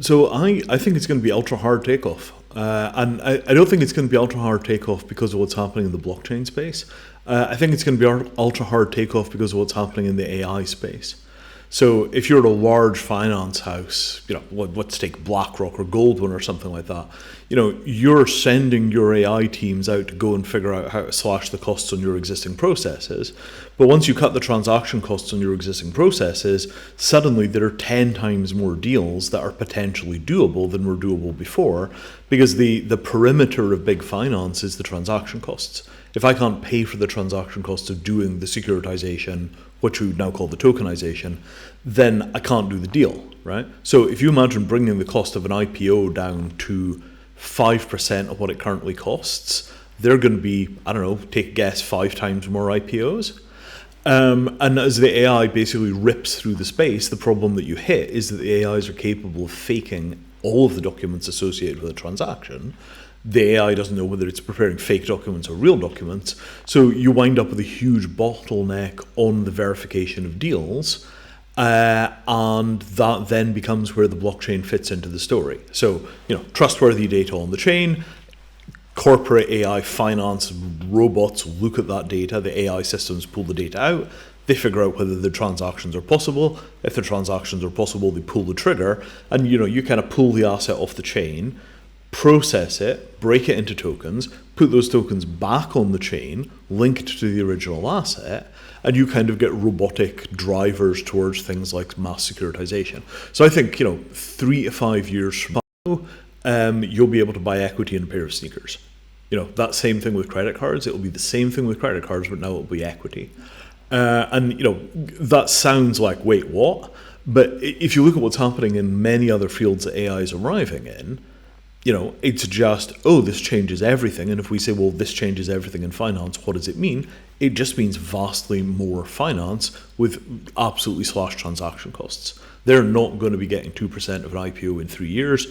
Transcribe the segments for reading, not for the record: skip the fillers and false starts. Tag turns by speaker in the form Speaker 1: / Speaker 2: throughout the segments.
Speaker 1: So I think it's going to be ultra hard takeoff. And I don't think it's going to be ultra hard takeoff because of what's happening in the blockchain space. I think it's going to be ultra hard takeoff because of what's happening in the AI space. So if you're at a large finance house, let's take BlackRock or Goldman or something like that, you're sending your AI teams out to go and figure out how to slash the costs on your existing processes. But once you cut the transaction costs on your existing processes, suddenly there are 10 times more deals that are potentially doable than were doable before, because the perimeter of big finance is the transaction costs. If I can't pay for the transaction costs of doing the securitization, which we would now call the tokenization, then I can't do the deal, right? So if you imagine bringing the cost of an IPO down to 5% of what it currently costs, they're going to be, I don't know, take a guess, 5 times more IPOs. And as the AI basically rips through the space, the problem that you hit is that the AIs are capable of faking all of the documents associated with a transaction. The AI doesn't know whether it's preparing fake documents or real documents. So you wind up with a huge bottleneck on the verification of deals. And that then becomes where the blockchain fits into the story. So, trustworthy data on the chain, corporate AI finance robots look at that data, the AI systems pull the data out, they figure out whether the transactions are possible. If the transactions are possible, they pull the trigger, and you kind of pull the asset off the chain, process it, break it into tokens, put those tokens back on the chain, linked to the original asset, and you kind of get robotic drivers towards things like mass securitization. So I think, 3 to 5 years from now, you'll be able to buy equity in a pair of sneakers. That same thing with credit cards. It will be the same thing with credit cards, but now it will be equity. And that sounds like, wait, what? But if you look at what's happening in many other fields that AI is arriving in, it's just, this changes everything. And if we say, well, this changes everything in finance, what does it mean? It just means vastly more finance with absolutely slashed transaction costs. They're not going to be getting 2% of an IPO in 3 years.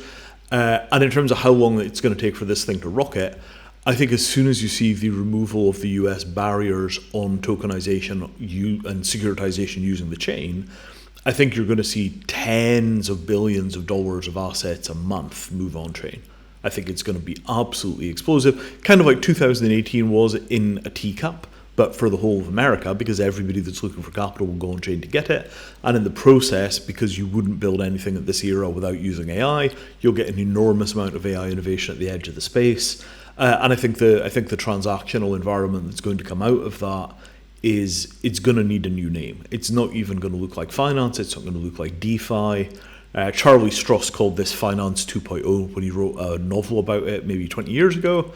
Speaker 1: And in terms of how long it's going to take for this thing to rocket, I think as soon as you see the removal of the US barriers on tokenization and securitization using the chain, I think you're going to see tens of billions of dollars of assets a month move on chain. I think it's going to be absolutely explosive, kind of like 2018 was in a teacup, but for the whole of America, because everybody that's looking for capital will go on chain to get it. And in the process, because you wouldn't build anything at this era without using AI, you'll get an enormous amount of AI innovation at the edge of the space. And I think the transactional environment that's going to come out of that it's going to need a new name. It's not even going to look like finance. It's not going to look like DeFi. Charlie Stross called this Finance 2.0 when he wrote a novel about it maybe 20 years ago.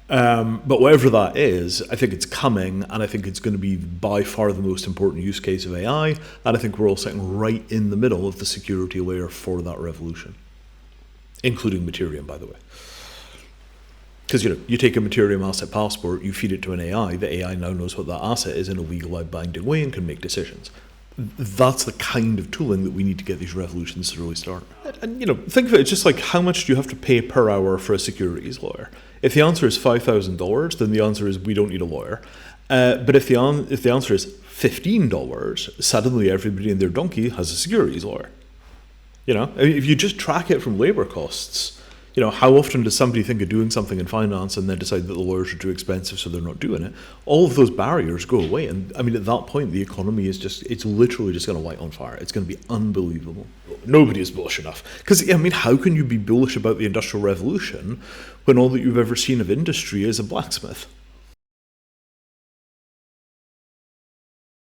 Speaker 1: But whatever that is, I think it's coming, and I think it's going to be by far the most important use case of AI. And I think we're all sitting right in the middle of the security layer for that revolution, including Mattereum, by the way. Because you take a Mattereum asset passport, you feed it to an AI, the AI now knows what that asset is in a legal binding way and can make decisions. That's the kind of tooling that we need to get these revolutions to really start. And think of it, it's just like, how much do you have to pay per hour for a securities lawyer? If the answer is $5,000, then the answer is we don't need a lawyer. But if the answer is $15, suddenly everybody and their donkey has a securities lawyer. If you just track it from labor costs, how often does somebody think of doing something in finance and then decide that the lawyers are too expensive, so they're not doing it? All of those barriers go away. And I mean, at that point, the economy is it's literally just going to light on fire. It's going to be unbelievable. Nobody is bullish enough. Because, how can you be bullish about the Industrial Revolution when all that you've ever seen of industry is a blacksmith?